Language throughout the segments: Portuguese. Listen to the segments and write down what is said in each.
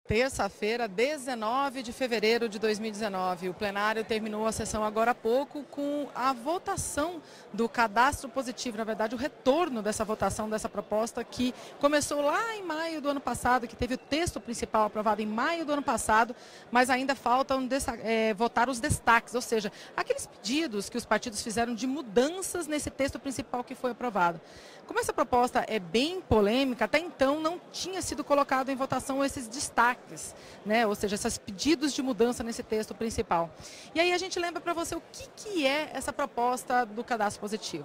Terça-feira, 19 de fevereiro de 2019. O plenário terminou a sessão agora há pouco com a votação do cadastro positivo, na verdade o retorno dessa votação, dessa proposta que começou lá em maio do ano passado, que teve o texto principal aprovado em maio do ano passado, mas ainda faltam votar os destaques, ou seja, aqueles pedidos que os partidos fizeram de mudanças nesse texto principal que foi aprovado. Como essa proposta é bem polêmica, até então não tinha sido colocado em votação esses destaques, né? Ou seja, esses pedidos de mudança nesse texto principal. E aí a gente lembra para você o que é essa proposta do cadastro positivo.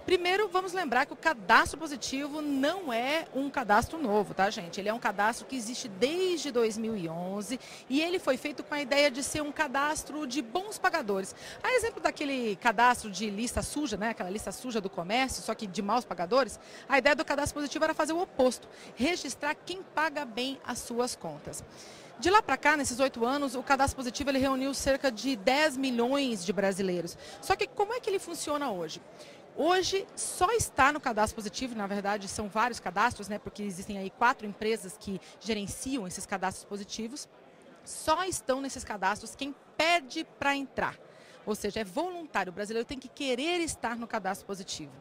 Primeiro, vamos lembrar que o cadastro positivo não é um cadastro novo, tá, gente? Ele é um cadastro que existe desde 2011 e ele foi feito com a ideia de ser um cadastro de bons pagadores. A exemplo daquele cadastro de lista suja, né? Aquela lista suja do comércio, só que de maus pagadores, a ideia do cadastro positivo era fazer o oposto, registrar quem paga bem as suas contas. De lá para cá, nesses 8 anos, o cadastro positivo ele reuniu cerca de 10 milhões de brasileiros. Só que como é que ele funciona hoje? Hoje só está no cadastro positivo, na verdade são vários cadastros, né, porque existem aí 4 empresas que gerenciam esses cadastros positivos. Só estão nesses cadastros quem pede para entrar, ou seja, é voluntário, o brasileiro tem que querer estar no cadastro positivo.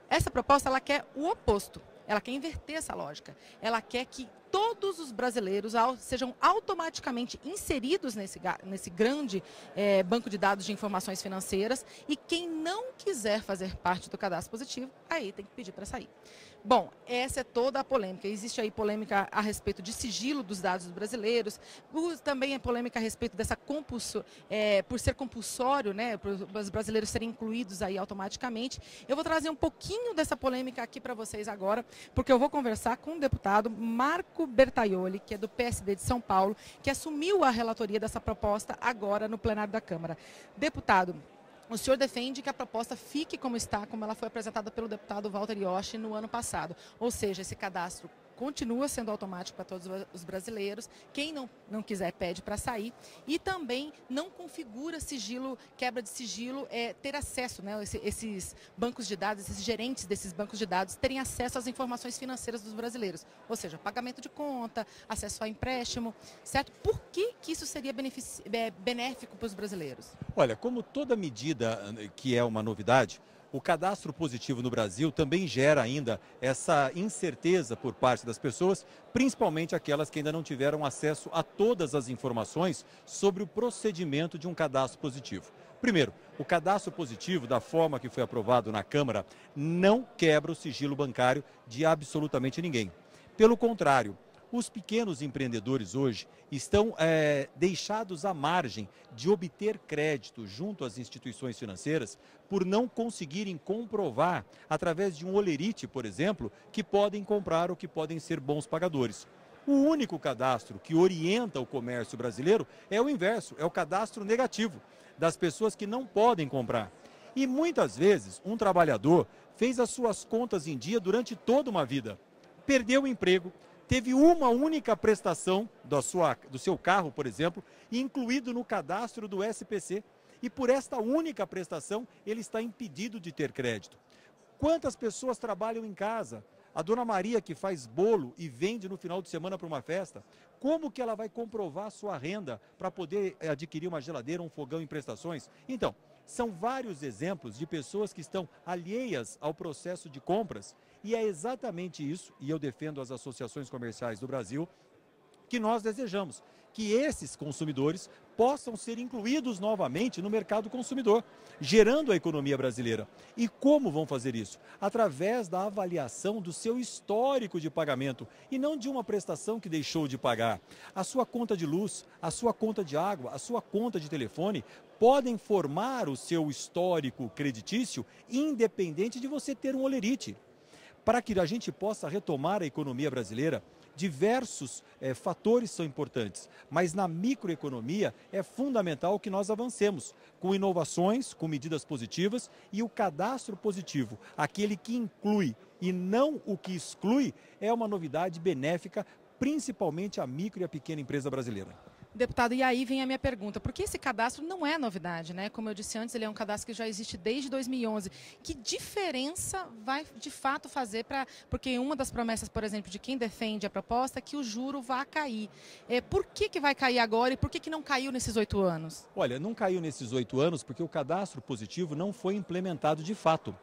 Essa proposta ela quer o oposto, ela quer inverter essa lógica, ela quer que todos os brasileiros sejam automaticamente inseridos nesse grande banco de dados de informações financeiras e quem não quiser fazer parte do cadastro positivo, aí tem que pedir para sair. Bom, essa é toda a polêmica. Existe aí polêmica a respeito de sigilo dos dados dos brasileiros, também é polêmica a respeito dessa por ser compulsório, né, para os brasileiros serem incluídos aí automaticamente. Eu vou trazer um pouquinho dessa polêmica aqui para vocês agora, porque eu vou conversar com o deputado Marco Bertaioli, que é do PSD de São Paulo, que assumiu a relatoria dessa proposta agora no plenário da Câmara. Deputado, o senhor defende que a proposta fique como está, como ela foi apresentada pelo deputado Walter Yoshi no ano passado. Ou seja, esse cadastro continua sendo automático para todos os brasileiros. Quem não quiser pede para sair. E também não configura sigilo, quebra de sigilo, ter acesso, né, esses bancos de dados, esses gerentes desses bancos de dados terem acesso às informações financeiras dos brasileiros. Ou seja, pagamento de conta, acesso a empréstimo, certo? Por que isso seria benéfico para os brasileiros? Olha, como toda medida que é uma novidade, o cadastro positivo no Brasil também gera ainda essa incerteza por parte das pessoas, principalmente aquelas que ainda não tiveram acesso a todas as informações sobre o procedimento de um cadastro positivo. Primeiro, o cadastro positivo, da forma que foi aprovado na Câmara, não quebra o sigilo bancário de absolutamente ninguém. Pelo contrário, os pequenos empreendedores hoje estão deixados à margem de obter crédito junto às instituições financeiras por não conseguirem comprovar, através de um holerite, por exemplo, que podem comprar ou que podem ser bons pagadores. O único cadastro que orienta o comércio brasileiro é o inverso, é o cadastro negativo, das pessoas que não podem comprar. E muitas vezes um trabalhador fez as suas contas em dia durante toda uma vida, perdeu o emprego, teve uma única prestação do seu carro, por exemplo, incluído no cadastro do SPC. E por esta única prestação, ele está impedido de ter crédito. Quantas pessoas trabalham em casa? A dona Maria que faz bolo e vende no final de semana para uma festa, como que ela vai comprovar a sua renda para poder adquirir uma geladeira, um fogão em prestações? Então, são vários exemplos de pessoas que estão alheias ao processo de compras e é exatamente isso, e eu defendo as associações comerciais do Brasil, que nós desejamos, que esses consumidores possam ser incluídos novamente no mercado consumidor, gerando a economia brasileira. E como vão fazer isso? Através da avaliação do seu histórico de pagamento e não de uma prestação que deixou de pagar. A sua conta de luz, a sua conta de água, a sua conta de telefone podem formar o seu histórico creditício independente de você ter um holerite. Para que a gente possa retomar a economia brasileira, diversos fatores são importantes, mas na microeconomia é fundamental que nós avancemos com inovações, com medidas positivas e o cadastro positivo, aquele que inclui e não o que exclui, é uma novidade benéfica, principalmente à micro e à pequena empresa brasileira. Deputado, e aí vem a minha pergunta, porque esse cadastro não é novidade, né? Como eu disse antes, ele é um cadastro que já existe desde 2011. Que diferença vai de fato fazer porque uma das promessas, por exemplo, de quem defende a proposta é que o juro vá cair. Por que vai cair agora e por que não caiu nesses 8 anos? Olha, não caiu nesses 8 anos porque o cadastro positivo não foi implementado de fato.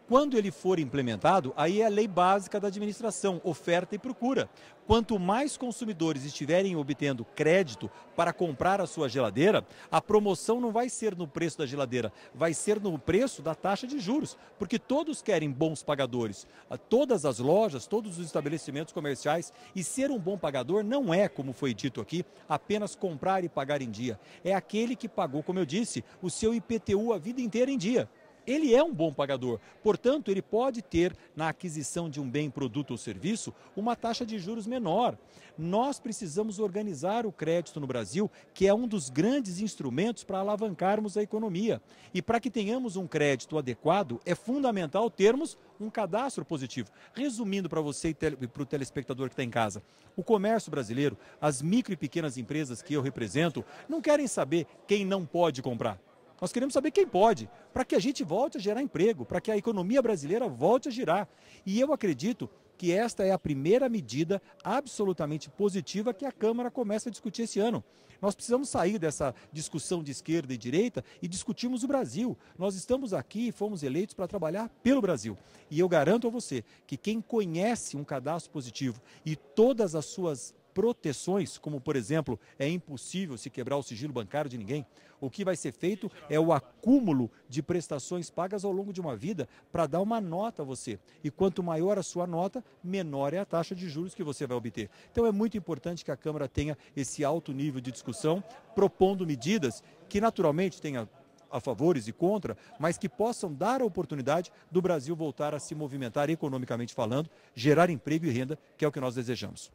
Quando ele for implementado, aí é a lei básica da administração, oferta e procura. Quanto mais consumidores estiverem obtendo crédito para comprar a sua geladeira, a promoção não vai ser no preço da geladeira, vai ser no preço da taxa de juros, porque todos querem bons pagadores. Todas as lojas, todos os estabelecimentos comerciais, e ser um bom pagador não é, como foi dito aqui, apenas comprar e pagar em dia. É aquele que pagou, como eu disse, o seu IPTU a vida inteira em dia. Ele é um bom pagador, portanto, ele pode ter, na aquisição de um bem, produto ou serviço, uma taxa de juros menor. Nós precisamos organizar o crédito no Brasil, que é um dos grandes instrumentos para alavancarmos a economia. E para que tenhamos um crédito adequado, é fundamental termos um cadastro positivo. Resumindo para você e para o telespectador que está em casa, o comércio brasileiro, as micro e pequenas empresas que eu represento, não querem saber quem não pode comprar. Nós queremos saber quem pode, para que a gente volte a gerar emprego, para que a economia brasileira volte a girar. E eu acredito que esta é a primeira medida absolutamente positiva que a Câmara começa a discutir esse ano. Nós precisamos sair dessa discussão de esquerda e direita e discutirmos o Brasil. Nós estamos aqui e fomos eleitos para trabalhar pelo Brasil. E eu garanto a você que quem conhece um cadastro positivo e todas as suas proteções, como por exemplo, é impossível se quebrar o sigilo bancário de ninguém, o que vai ser feito é o acúmulo de prestações pagas ao longo de uma vida para dar uma nota a você. E quanto maior a sua nota, menor é a taxa de juros que você vai obter. Então é muito importante que a Câmara tenha esse alto nível de discussão, propondo medidas que naturalmente tenham a favores e contra, mas que possam dar a oportunidade do Brasil voltar a se movimentar economicamente falando, gerar emprego e renda, que é o que nós desejamos.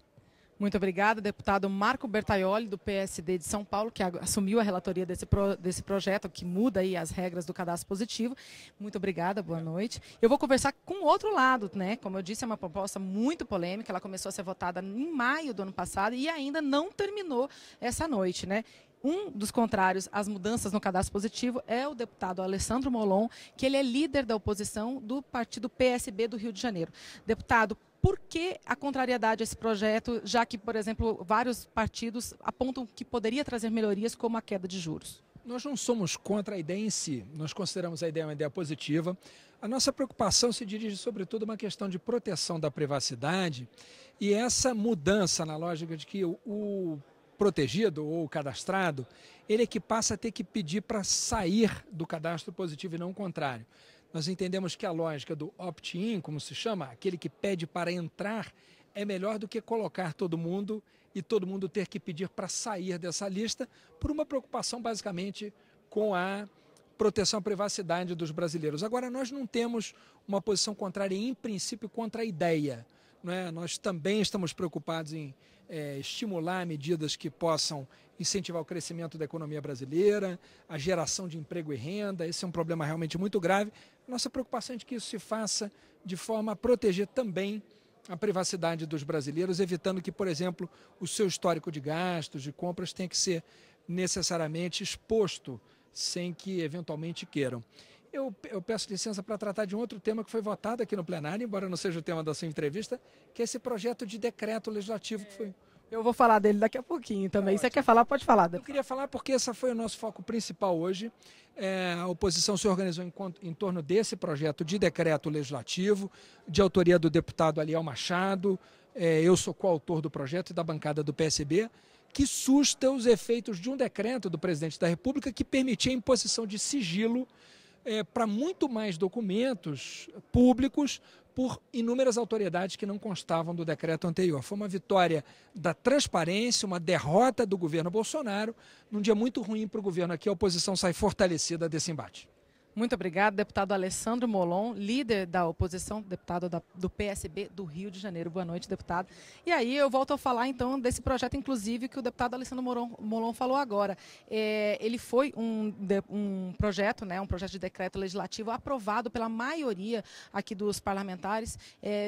Muito obrigada, deputado Marco Bertaioli, do PSD de São Paulo, que assumiu a relatoria desse projeto, que muda aí as regras do cadastro positivo. Muito obrigada, boa noite. Eu vou conversar com o outro lado, né? Como eu disse, é uma proposta muito polêmica, ela começou a ser votada em maio do ano passado e ainda não terminou essa noite, né? Um dos contrários às mudanças no cadastro positivo é o deputado Alessandro Molon, que ele é líder da oposição do partido PSB do Rio de Janeiro. Deputado, por que a contrariedade a esse projeto, já que, por exemplo, vários partidos apontam que poderia trazer melhorias como a queda de juros? Nós não somos contra a ideia em si, nós consideramos a ideia uma ideia positiva. A nossa preocupação se dirige sobretudo a uma questão de proteção da privacidade e essa mudança na lógica de que o protegido ou cadastrado, ele é que passa a ter que pedir para sair do cadastro positivo e não o contrário. Nós entendemos que a lógica do opt-in, como se chama, aquele que pede para entrar, é melhor do que colocar todo mundo e todo mundo ter que pedir para sair dessa lista por uma preocupação basicamente com a proteção à privacidade dos brasileiros. Agora, nós não temos uma posição contrária em princípio contra a ideia. Não é? Nós também estamos preocupados em estimular medidas que possam incentivar o crescimento da economia brasileira, a geração de emprego e renda. Esse é um problema realmente muito grave. Nossa preocupação é de que isso se faça de forma a proteger também a privacidade dos brasileiros, evitando que, por exemplo, o seu histórico de gastos, de compras, tenha que ser necessariamente exposto sem que eventualmente queiram. Eu peço licença para tratar de um outro tema que foi votado aqui no plenário, embora não seja o tema da sua entrevista, que é esse projeto de decreto legislativo que foi... Eu vou falar dele daqui a pouquinho também. Você quer falar? Pode falar. Eu queria falar porque esse foi o nosso foco principal hoje. A oposição se organizou em torno desse projeto de decreto legislativo, de autoria do deputado Aliel Machado. Eu sou coautor do projeto e da bancada do PSB, que susta os efeitos de um decreto do presidente da República que permitia a imposição de sigilo para muito mais documentos públicos por inúmeras autoridades que não constavam do decreto anterior. Foi uma vitória da transparência, uma derrota do governo Bolsonaro, num dia muito ruim para o governo aqui. A oposição sai fortalecida desse embate. Muito obrigado, deputado Alessandro Molon, líder da oposição, deputado do PSB do Rio de Janeiro. Boa noite, deputado. E aí eu volto a falar, então, desse projeto, inclusive, que o deputado Alessandro Molon falou agora. Ele foi um projeto, né, um projeto de decreto legislativo aprovado pela maioria aqui dos parlamentares.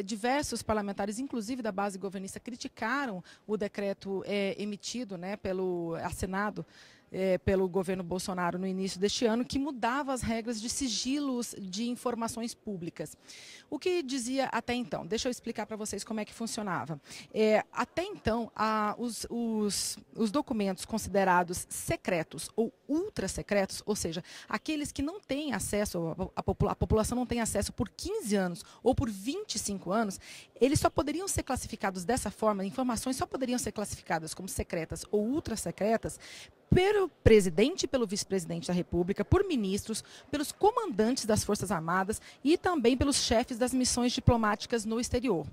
Diversos parlamentares, inclusive da base governista, criticaram o decreto emitido, né, assinado pelo governo Bolsonaro no início deste ano, que mudava as regras de sigilos de informações públicas. O que dizia até então? Deixa eu explicar para vocês como é que funcionava. Até então, os documentos considerados secretos ou ultra secretos, ou seja, aqueles que não têm acesso, a população não tem acesso por 15 anos ou por 25 anos, eles só poderiam ser classificados dessa forma, informações só poderiam ser classificadas como secretas ou ultra secretas pelo presidente e pelo vice-presidente da República, por ministros, pelos comandantes das Forças Armadas e também pelos chefes das missões diplomáticas no exterior.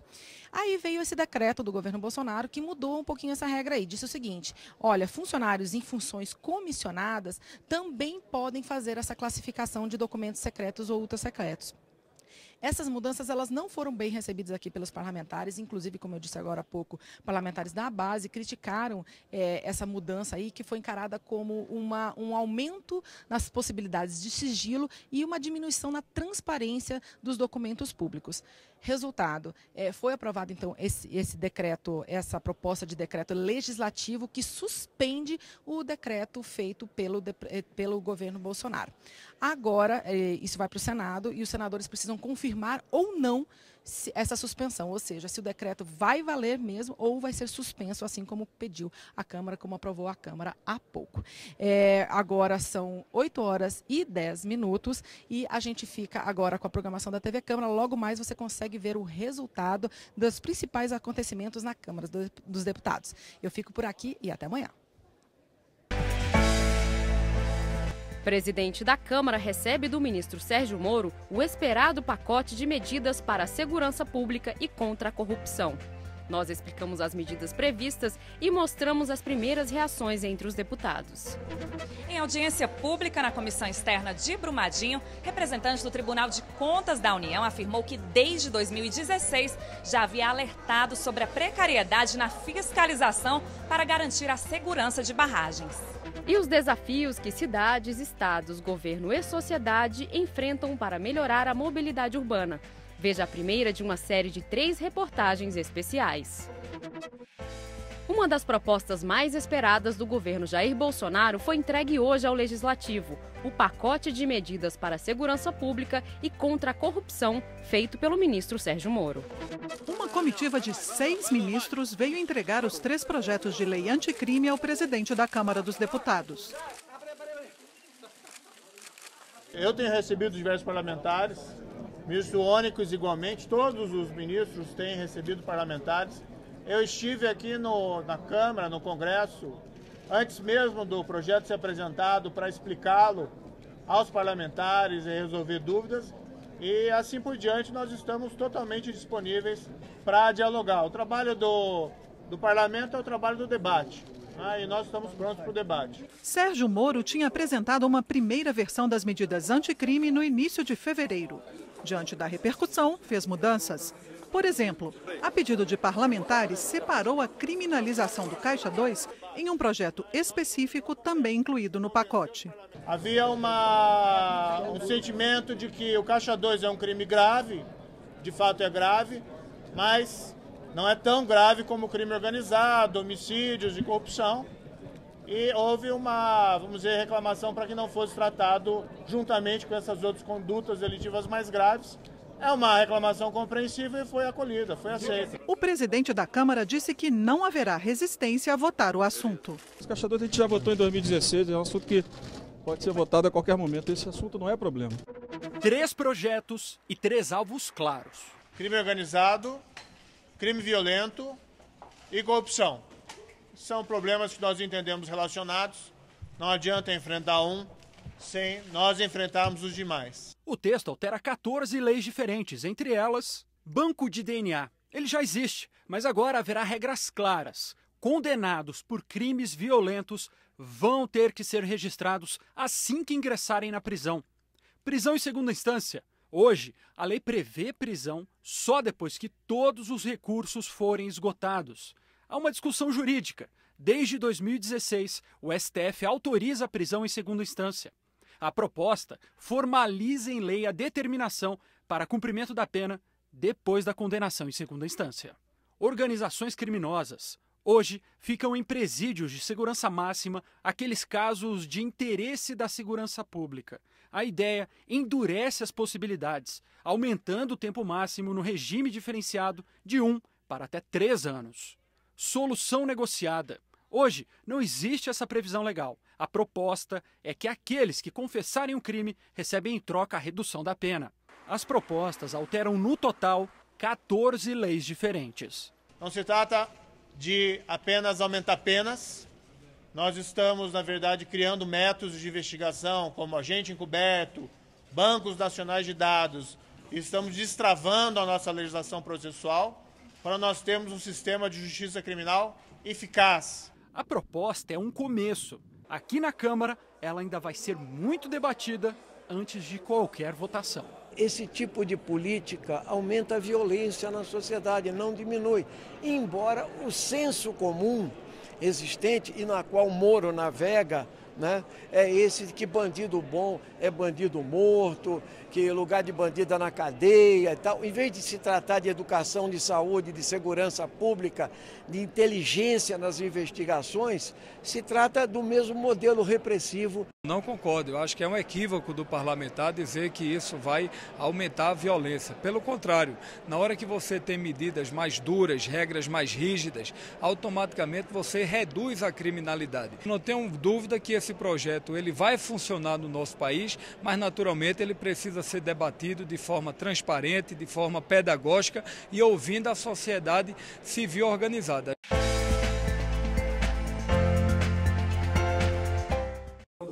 Aí veio esse decreto do governo Bolsonaro que mudou um pouquinho essa regra aí. Disse o seguinte: olha, funcionários em funções comissionadas também podem fazer essa classificação de documentos secretos ou ultra-secretos. Essas mudanças elas não foram bem recebidas aqui pelos parlamentares, inclusive, como eu disse agora há pouco, parlamentares da base criticaram essa mudança aí, que foi encarada como um aumento nas possibilidades de sigilo e uma diminuição na transparência dos documentos públicos. Resultado, foi aprovado então esse decreto, essa proposta de decreto legislativo que suspende o decreto feito pelo governo Bolsonaro. Agora, isso vai para o Senado e os senadores precisam confirmar ou não essa suspensão, ou seja, se o decreto vai valer mesmo ou vai ser suspenso, assim como pediu a Câmara, como aprovou a Câmara há pouco. Agora são 8h10 e a gente fica agora com a programação da TV Câmara. Logo mais você consegue ver o resultado dos principais acontecimentos na Câmara dos Deputados. Eu fico por aqui e até amanhã. Presidente da Câmara recebe do ministro Sérgio Moro o esperado pacote de medidas para a segurança pública e contra a corrupção. Nós explicamos as medidas previstas e mostramos as primeiras reações entre os deputados. Em audiência pública na Comissão Externa de Brumadinho, representante do Tribunal de Contas da União afirmou que desde 2016 já havia alertado sobre a precariedade na fiscalização para garantir a segurança de barragens. E os desafios que cidades, estados, governo e sociedade enfrentam para melhorar a mobilidade urbana. Veja a primeira de uma série de 3 reportagens especiais. Uma das propostas mais esperadas do governo Jair Bolsonaro foi entregue hoje ao Legislativo, o pacote de medidas para a segurança pública e contra a corrupção, feito pelo ministro Sérgio Moro. Uma comitiva de 6 ministros veio entregar os 3 projetos de lei anticrime ao presidente da Câmara dos Deputados. Eu tenho recebido diversos parlamentares, ministro Onyx igualmente, todos os ministros têm recebido parlamentares. Eu estive aqui na Câmara, no Congresso, antes mesmo do projeto ser apresentado, para explicá-lo aos parlamentares e resolver dúvidas. E assim por diante, nós estamos totalmente disponíveis para dialogar. O trabalho do parlamento é o trabalho do debate. E nós estamos prontos para o debate. Sérgio Moro tinha apresentado uma primeira versão das medidas anticrime no início de fevereiro. Diante da repercussão, fez mudanças. Por exemplo, a pedido de parlamentares, separou a criminalização do Caixa 2 em um projeto específico também incluído no pacote. Havia um sentimento de que o Caixa 2 é um crime grave, de fato é grave, mas não é tão grave como o crime organizado, homicídios e corrupção. E houve vamos dizer, reclamação para que não fosse tratado juntamente com essas outras condutas delitivas mais graves. É uma reclamação compreensível e foi acolhida, foi aceita. O presidente da Câmara disse que não haverá resistência a votar o assunto. Esse Caixa 2 a gente já votou em 2016, é um assunto que pode ser votado a qualquer momento, esse assunto não é problema. 3 projetos e 3 alvos claros. Crime organizado, crime violento e corrupção. São problemas que nós entendemos relacionados, não adianta enfrentar um sem nós enfrentarmos os demais. O texto altera 14 leis diferentes, entre elas, banco de DNA. Ele já existe, mas agora haverá regras claras. Condenados por crimes violentos vão ter que ser registrados assim que ingressarem na prisão. Prisão em segunda instância. Hoje, a lei prevê prisão só depois que todos os recursos forem esgotados. Há uma discussão jurídica. Desde 2016, o STF autoriza a prisão em segunda instância. A proposta formaliza em lei a determinação para cumprimento da pena depois da condenação em segunda instância. Organizações criminosas. Hoje, ficam em presídios de segurança máxima aqueles casos de interesse da segurança pública. A ideia endurece as possibilidades, aumentando o tempo máximo no regime diferenciado de 1 para até 3 anos. Solução negociada. Hoje, não existe essa previsão legal. A proposta é que aqueles que confessarem o crime recebem em troca a redução da pena. As propostas alteram no total 14 leis diferentes. Não se trata de apenas aumentar penas. Nós estamos, na verdade, criando métodos de investigação, como agente encoberto, bancos nacionais de dados. E estamos destravando a nossa legislação processual para nós termos um sistema de justiça criminal eficaz. A proposta é um começo. Aqui na Câmara, ela ainda vai ser muito debatida antes de qualquer votação. Esse tipo de política aumenta a violência na sociedade, não diminui. Embora o senso comum existente e na qual Moro navega, né, é esse que bandido bom é bandido morto, que lugar de bandido é na cadeia e tal. Em vez de se tratar de educação, de saúde, de segurança pública, de inteligência nas investigações, se trata do mesmo modelo repressivo. Não concordo, eu acho que é um equívoco do parlamentar dizer que isso vai aumentar a violência. Pelo contrário, na hora que você tem medidas mais duras, regras mais rígidas, automaticamente você reduz a criminalidade. Não tenho dúvida que esse projeto ele vai funcionar no nosso país, mas naturalmente ele precisa ser debatido de forma transparente, de forma pedagógica e ouvindo a sociedade civil organizada.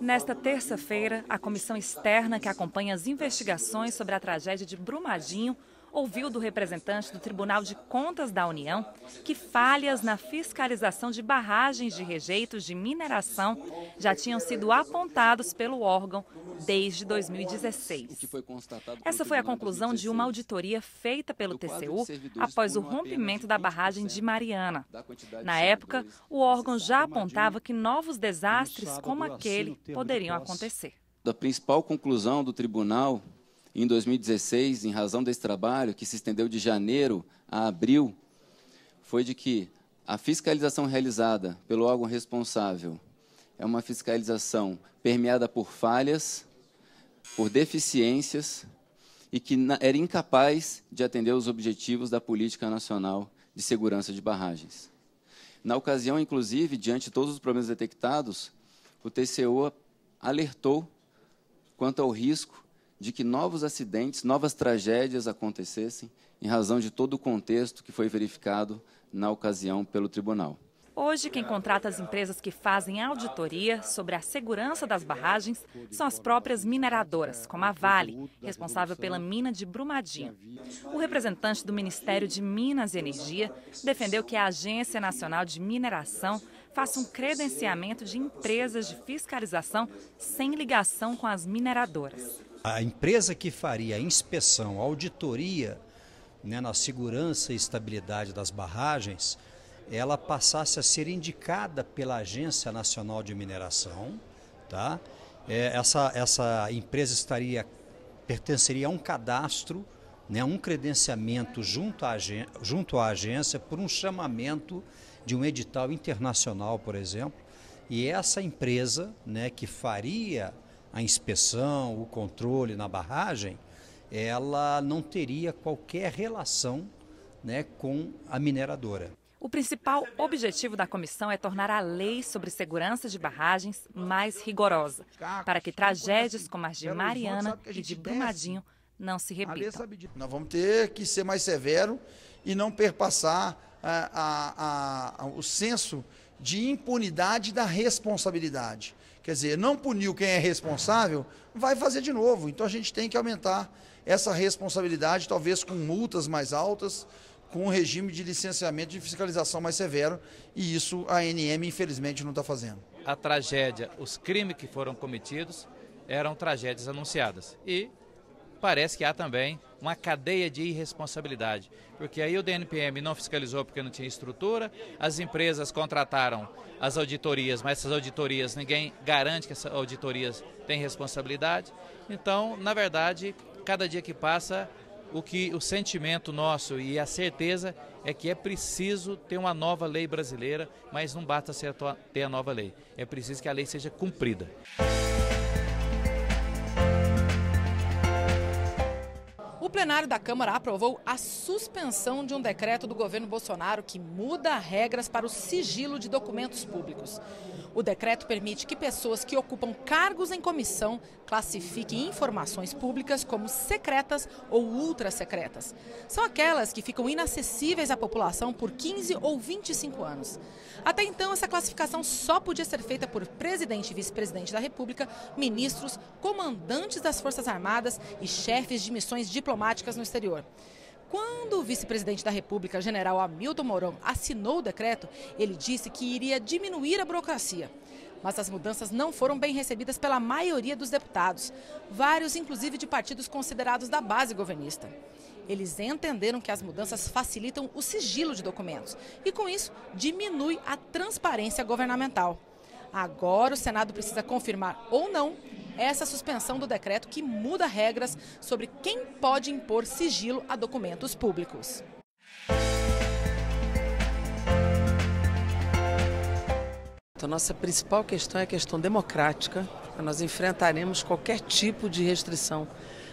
Nesta terça-feira, a comissão externa que acompanha as investigações sobre a tragédia de Brumadinho ouviu do representante do Tribunal de Contas da União que falhas na fiscalização de barragens de rejeitos de mineração já tinham sido apontados pelo órgão desde 2016. Essa foi a conclusão de uma auditoria feita pelo TCU após o rompimento da barragem de Mariana. Na época, o órgão já apontava que novos desastres como aquele poderiam acontecer. A principal conclusão do tribunal em 2016, em razão desse trabalho, que se estendeu de janeiro a abril, foi de que a fiscalização realizada pelo órgão responsável é uma fiscalização permeada por falhas, por deficiências e que era incapaz de atender os objetivos da Política Nacional de Segurança de Barragens. Na ocasião, inclusive, diante de todos os problemas detectados, o TCU alertou quanto ao risco de que novos acidentes, novas tragédias acontecessem em razão de todo o contexto que foi verificado na ocasião pelo tribunal. Hoje, quem contrata as empresas que fazem auditoria sobre a segurança das barragens são as próprias mineradoras, como a Vale, responsável pela mina de Brumadinho. O representante do Ministério de Minas e Energia defendeu que a Agência Nacional de Mineração faça um credenciamento de empresas de fiscalização sem ligação com as mineradoras. A empresa que faria a inspeção, a auditoria, né, na segurança e estabilidade das barragens, ela passasse a ser indicada pela Agência Nacional de Mineração, tá? Essa empresa pertenceria a um cadastro, né, um credenciamento junto à agência por um chamamento de um edital internacional, por exemplo, e essa empresa, né, que faria a inspeção, o controle na barragem, ela não teria qualquer relação, né, com a mineradora. O principal objetivo da comissão é tornar a lei sobre segurança de barragens mais rigorosa, para que tragédias como as de Mariana e de Brumadinho não se repitam. Nós vamos ter que ser mais severo e não perpassar o senso de impunidade da responsabilidade. Quer dizer, não puniu quem é responsável, vai fazer de novo. Então a gente tem que aumentar essa responsabilidade, talvez com multas mais altas, com um regime de licenciamento de fiscalização mais severo, e isso a ANM infelizmente não está fazendo. A tragédia, os crimes que foram cometidos, eram tragédias anunciadas. E parece que há também uma cadeia de irresponsabilidade, porque aí o DNPM não fiscalizou porque não tinha estrutura, as empresas contrataram as auditorias, mas essas auditorias, ninguém garante que essas auditorias têm responsabilidade. Então, na verdade, cada dia que passa, o sentimento nosso e a certeza é que é preciso ter uma nova lei brasileira, mas não basta ter a nova lei, é preciso que a lei seja cumprida. O plenário da Câmara aprovou a suspensão de um decreto do governo Bolsonaro que muda regras para o sigilo de documentos públicos. O decreto permite que pessoas que ocupam cargos em comissão classifiquem informações públicas como secretas ou ultrasecretas. São aquelas que ficam inacessíveis à população por 15 ou 25 anos. Até então, essa classificação só podia ser feita por presidente e vice-presidente da República, ministros, comandantes das Forças Armadas e chefes de missões diplomáticas no exterior. Quando o vice-presidente da República, general Hamilton Mourão, assinou o decreto, ele disse que iria diminuir a burocracia. Mas as mudanças não foram bem recebidas pela maioria dos deputados, vários inclusive de partidos considerados da base governista. Eles entenderam que as mudanças facilitam o sigilo de documentos e, com isso, diminui a transparência governamental. Agora o Senado precisa confirmar ou não essa suspensão do decreto que muda regras sobre quem pode impor sigilo a documentos públicos. A nossa principal questão é a questão democrática. Nós enfrentaremos qualquer tipo de restrição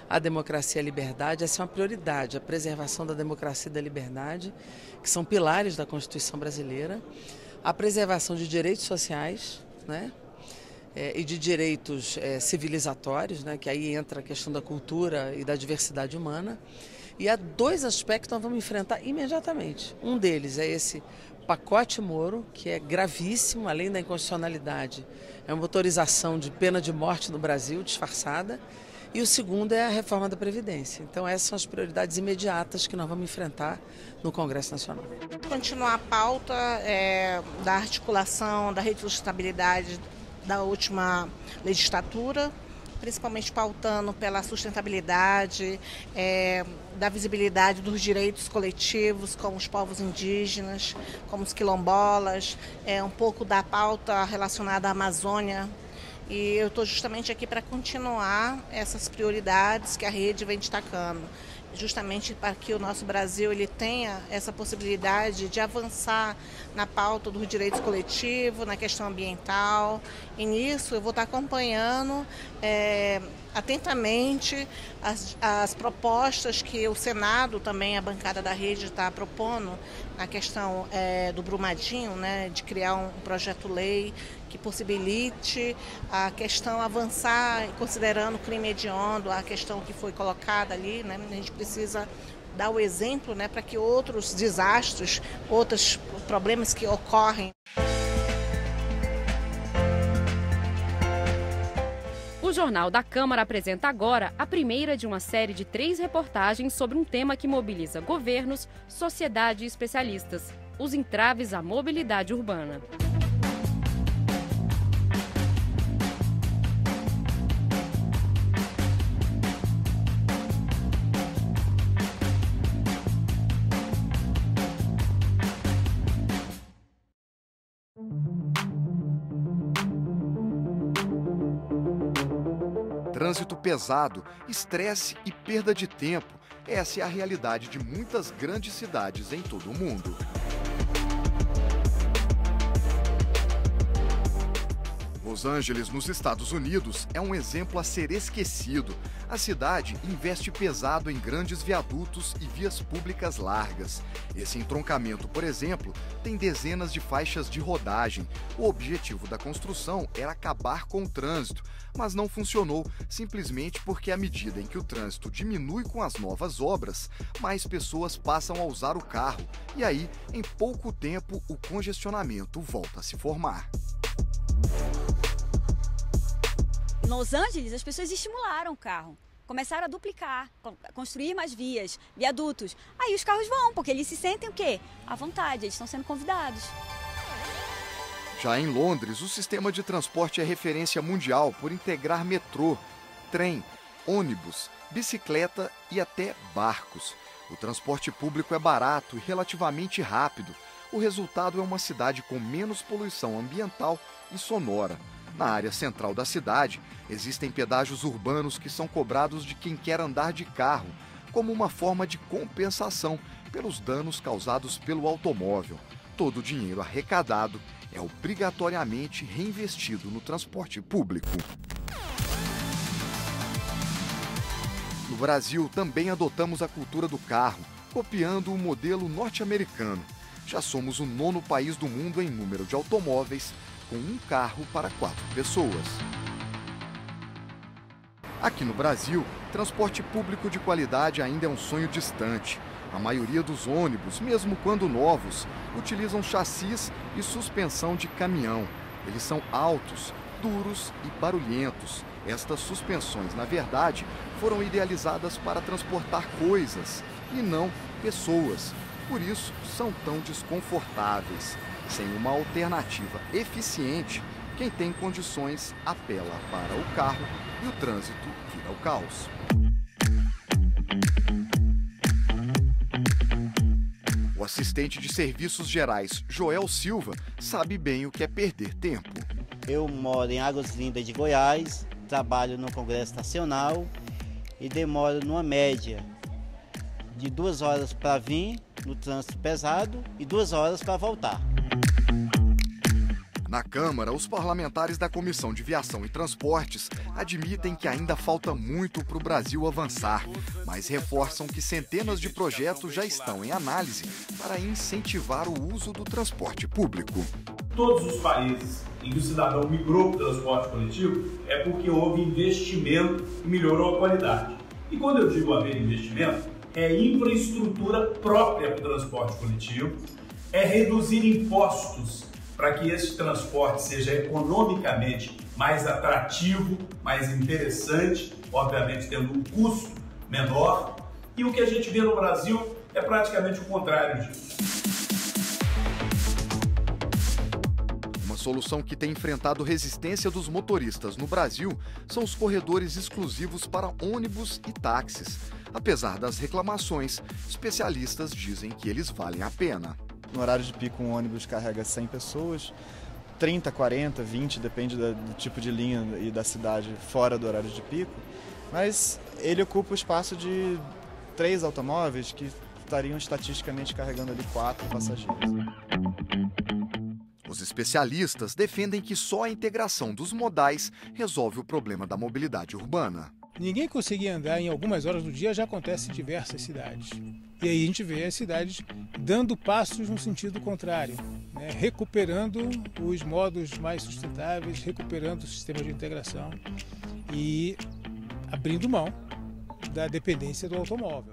à democracia e à liberdade. Essa é uma prioridade, a preservação da democracia e da liberdade, que são pilares da Constituição brasileira, a preservação de direitos sociais, né? E de direitos civilizatórios, né? Que aí entra a questão da cultura e da diversidade humana. E há dois aspectos que nós vamos enfrentar imediatamente. Um deles é esse pacote Moro, que é gravíssimo, além da inconstitucionalidade, é uma autorização de pena de morte no Brasil, disfarçada. E o segundo é a reforma da Previdência. Então essas são as prioridades imediatas que nós vamos enfrentar no Congresso Nacional. Continuar a pauta da articulação, da sustentabilidade da última legislatura, principalmente pautando pela sustentabilidade, da visibilidade dos direitos coletivos, como os povos indígenas, como os quilombolas, um pouco da pauta relacionada à Amazônia. E eu estou justamente aqui para continuar essas prioridades que a rede vem destacando, justamente para que o nosso Brasil ele tenha essa possibilidade de avançar na pauta dos direitos coletivos, na questão ambiental. E nisso eu vou estar acompanhando atentamente as propostas que o Senado, também a bancada da rede, está propondo na questão do Brumadinho, né, de criar um projeto-lei que possibilite a questão avançar, considerando o crime hediondo, a questão que foi colocada ali, né, a gente precisa dar o exemplo, né, para que outros desastres, outros problemas que ocorrem. O Jornal da Câmara apresenta agora a primeira de uma série de 3 reportagens sobre um tema que mobiliza governos, sociedade e especialistas: os entraves à mobilidade urbana. Trânsito pesado, estresse e perda de tempo. Essa é a realidade de muitas grandes cidades em todo o mundo. Los Angeles, nos Estados Unidos, é um exemplo a ser esquecido. A cidade investe pesado em grandes viadutos e vias públicas largas. Esse entroncamento, por exemplo, tem dezenas de faixas de rodagem. O objetivo da construção era acabar com o trânsito, mas não funcionou, simplesmente porque à medida em que o trânsito diminui com as novas obras, mais pessoas passam a usar o carro. E aí, em pouco tempo, o congestionamento volta a se formar. Em Los Angeles, as pessoas estimularam o carro. Começaram a duplicar, construir mais vias, viadutos. Aí os carros vão, porque eles se sentem o quê? À vontade, eles estão sendo convidados. Já em Londres, o sistema de transporte é referência mundial por integrar metrô, trem, ônibus, bicicleta e até barcos. O transporte público é barato e relativamente rápido. O resultado é uma cidade com menos poluição ambiental e sonora. Na área central da cidade, existem pedágios urbanos que são cobrados de quem quer andar de carro, como uma forma de compensação pelos danos causados pelo automóvel. Todo o dinheiro arrecadado é obrigatoriamente reinvestido no transporte público. No Brasil, também adotamos a cultura do carro, copiando o modelo norte-americano. Já somos o 9º país do mundo em número de automóveis, com um carro para 4 pessoas. Aqui no Brasil, transporte público de qualidade ainda é um sonho distante. A maioria dos ônibus, mesmo quando novos, utilizam chassis e suspensão de caminhão. Eles são altos, duros e barulhentos. Estas suspensões, na verdade, foram idealizadas para transportar coisas e não pessoas. Por isso, são tão desconfortáveis. Sem uma alternativa eficiente, quem tem condições apela para o carro e o trânsito vira o caos. O assistente de serviços gerais, Joel Silva, sabe bem o que é perder tempo. Eu moro em Águas Lindas de Goiás, trabalho no Congresso Nacional e demoro numa média de 2 horas para vir no trânsito pesado e 2 horas para voltar. Na Câmara, os parlamentares da Comissão de Viação e Transportes admitem que ainda falta muito para o Brasil avançar, mas reforçam que centenas de projetos já estão em análise para incentivar o uso do transporte público. Todos os países em que o cidadão migrou para o transporte coletivo é porque houve investimento e melhorou a qualidade. E quando eu digo haver investimento, é infraestrutura própria para o transporte coletivo, é reduzir impostos para que esse transporte seja economicamente mais atrativo, mais interessante, obviamente tendo um custo menor. E o que a gente vê no Brasil é praticamente o contrário disso. Uma solução que tem enfrentado resistência dos motoristas no Brasil são os corredores exclusivos para ônibus e táxis. Apesar das reclamações, especialistas dizem que eles valem a pena. No horário de pico, um ônibus carrega 100 pessoas, 30, 40, 20, depende do tipo de linha e da cidade fora do horário de pico, mas ele ocupa o espaço de 3 automóveis que estariam estatisticamente carregando ali 4 passageiros. Os especialistas defendem que só a integração dos modais resolve o problema da mobilidade urbana. Ninguém conseguir andar em algumas horas do dia já acontece em diversas cidades. E aí a gente vê as cidades dando passos no sentido contrário, né? Recuperando os modos mais sustentáveis, recuperando o sistema de integração e abrindo mão da dependência do automóvel.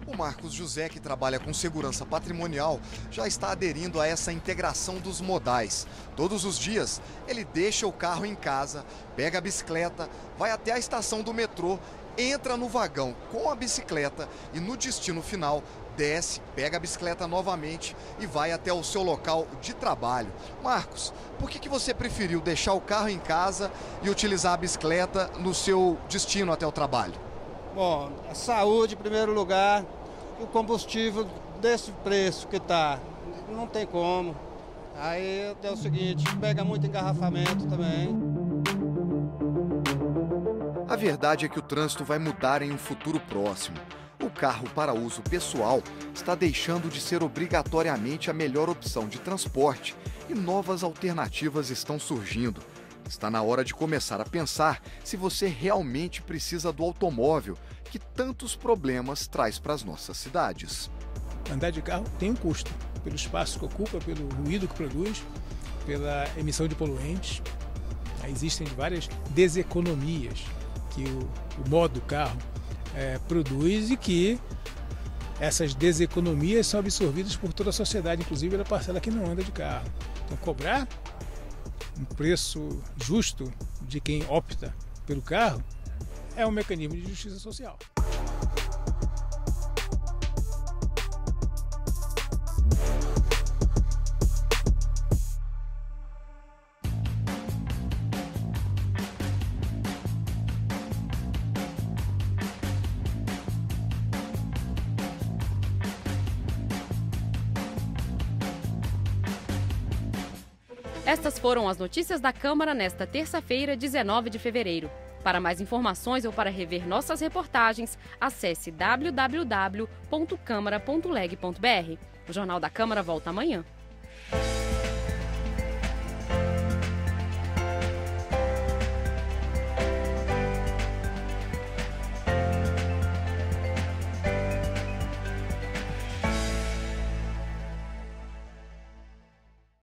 O Marcos José, que trabalha com segurança patrimonial, já está aderindo a essa integração dos modais. Todos os dias, ele deixa o carro em casa, pega a bicicleta, vai até a estação do metrô, entra no vagão com a bicicleta e no destino final desce, pega a bicicleta novamente e vai até o seu local de trabalho. Marcos, por que você preferiu deixar o carro em casa e utilizar a bicicleta no seu destino até o trabalho? Bom, a saúde em primeiro lugar, o combustível desse preço que tá, não tem como. Aí é o seguinte, pega muito engarrafamento também. A verdade é que o trânsito vai mudar em um futuro próximo. O carro para uso pessoal está deixando de ser obrigatoriamente a melhor opção de transporte e novas alternativas estão surgindo. Está na hora de começar a pensar se você realmente precisa do automóvel que tantos problemas traz para as nossas cidades. Andar de carro tem um custo, pelo espaço que ocupa, pelo ruído que produz, pela emissão de poluentes. Existem várias deseconomias que o modo carro produz e que essas deseconomias são absorvidas por toda a sociedade, inclusive pela parcela que não anda de carro. Então, cobrar um preço justo de quem opta pelo carro é um mecanismo de justiça social. Estas foram as notícias da Câmara nesta terça-feira, 19 de fevereiro. Para mais informações ou para rever nossas reportagens, acesse www.câmara.leg.br. O Jornal da Câmara volta amanhã.